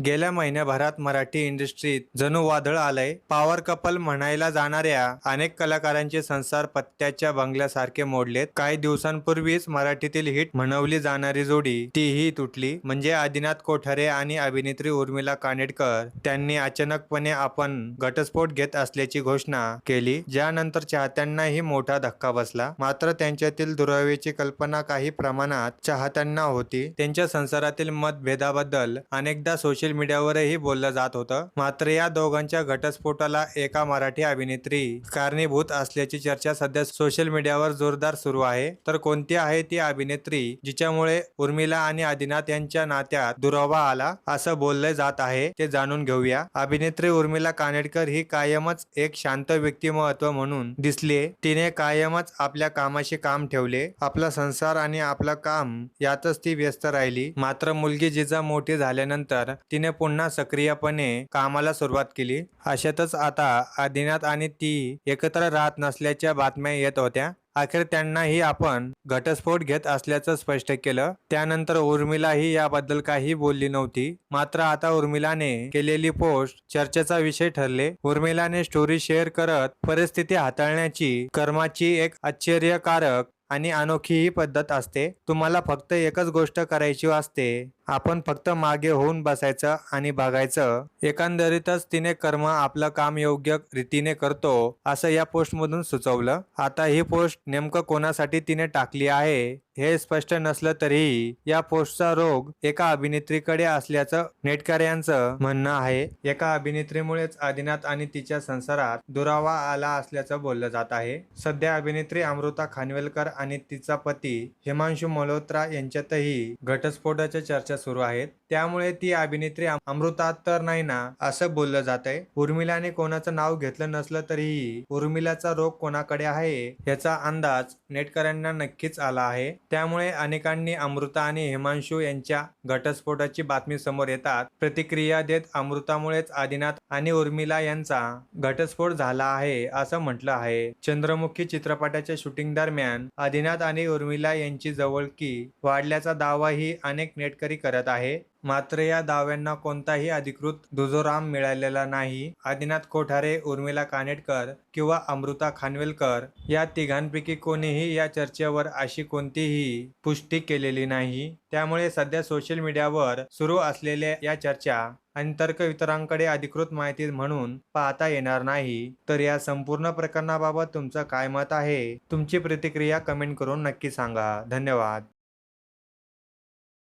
गेल्या महिन्याभरात मराठी इंडस्ट्रीत जणू वादळ आलंय. पॉवर कपल म्हणायला जाणाऱ्या अनेक कलाकारांचे संसार पत्त्याच्या बंगल्यासारखे मोडलेत. काही दिवसांपूर्वीच मराठीतील हिट म्हणवली जाणारी जोडी तीही तुटली. म्हणजे आदिनाथ कोठारे आणि अभिनेत्री उर्मिला कानेटकर त्यांनी अचानकपणे आपण घटस्फोट घेत असल्याची घोषणा केली, ज्यानंतर चाहत्यांनाही मोठा धक्का बसला. मात्र त्यांच्यातील दुरावेची कल्पना काही प्रमाणात चाहत्यांना होती. त्यांच्या संसारातील मतभेदाबद्दल अनेकदा सोशल मीडियावरही बोललं जात होतं. मात्र या दोघांच्या घटस्फोटाला एका मराठी अभिनेत्री कारणीभूत असल्याची चर्चा सध्या सोशल मीडियावर जोरदार सुरू आहे. तर कोणती आहे ती अभिनेत्री जिच्यामुळे उर्मिला आणि आदिनाथ यांच्या नात्यात दुरावा आला असं बोललं जात आहे, ते जाणून घेऊया. अभिनेत्री उर्मिला कानेटकर ही कायमच एक शांत व्यक्तिमत्व म्हणून दिसलीये. तिने कायमच आपल्या कामाशी काम ठेवले. आपला संसार आणि आपलं काम यातच ती व्यस्त राहिली. मात्र मुलगी जिजा मोठी झाल्यानंतर तिने पुन्हा सक्रियपणे कामाला सुरुवात केली. अशातच आता आदिनाथ आणि ती एकत्र राहत नसल्याच्या बातम्या येत होत्या. अखेर त्यांनाही आपण घटस्फोट घेत असल्याचं स्पष्ट केलं. त्यानंतर उर्मिलाही याबद्दल काही बोलली नव्हती. मात्र आता उर्मिलाने केलेली पोस्ट चर्चेचा विषय ठरले. उर्मिलाने स्टोरी शेअर करत परिस्थिती हाताळण्याची कर्माची एक आश्चर्यकारक आणि अनोखी ही पद्धत असते. तुम्हाला फक्त एकच गोष्ट करायची असते, आपण फक्त मागे होऊन बसायचं आणि बघायचं. एकंदरीतच तिने कर्म आपलं काम योग्य रीतीने करतो असं या पोस्टमधून सुचवलं. आता ही पोस्ट नेमकं कोणासाठी तिने टाकली आहे हे स्पष्ट नसलं तरीही या पोस्टचा रोग एका अभिनेत्रीकडे असल्याचं नेटकऱ्यांचं म्हणणं आहे. एका अभिनेत्रीमुळेच आदिनाथ आणि तिच्या संसारात दुरावा आला असल्याचं बोललं जात आहे. सध्या अभिनेत्री अमृता खानवेलकर आणि तिचा पती हिमांशू मल्होत्रा यांच्यातही घटस्फोटाच्या चर्चा सुरू आहेत. त्यामुळे ती अभिनेत्री अमृता तर नाही ना असं बोललं जात आहे. उर्मिलाने कोणाचं नाव घेतलं नसलं तरीही उर्मिलाचा रोग कोणाकडे आहे याचा अंदाज नेटकऱ्यांना नक्कीच आला आहे. त्यामुळे अनेकांनी अमृता आणि हिमांशू यांच्या घटस्फोटाची बातमी समोर येतात प्रतिक्रिया देत अमृतामुळेच आदिनाथ आणि उर्मिला यांचा घटस्फोट झाला आहे असं म्हटलं आहे. चंद्रमुखी चित्रपटाच्या शूटिंग दरम्यान आदिनाथ आणि उर्मिला यांची जवळकी वाढल्याचा दावाही अनेक नेटकरी करत आहे. मात्र या दाव्यांना कोणताही अधिकृत दुजोरा मिळालेला नाही. आदिनाथ कोठारे, उर्मिला कानेटकर किंवा अमृता खानवेलकर या तिघांपैकी कोणीही या चर्चेवर अशी कोणतीही पुष्टी केलेली नाही. त्यामुळे सध्या सोशल मीडियावर सुरू असलेल्या या चर्चा आणि तर्कवितरांकडे अधिकृत माहिती म्हणून पाहता येणार नाही. तर या संपूर्ण प्रकरणाबाबत तुमचं काय मत आहे? तुमची प्रतिक्रिया कमेंट करून नक्की सांगा. धन्यवाद.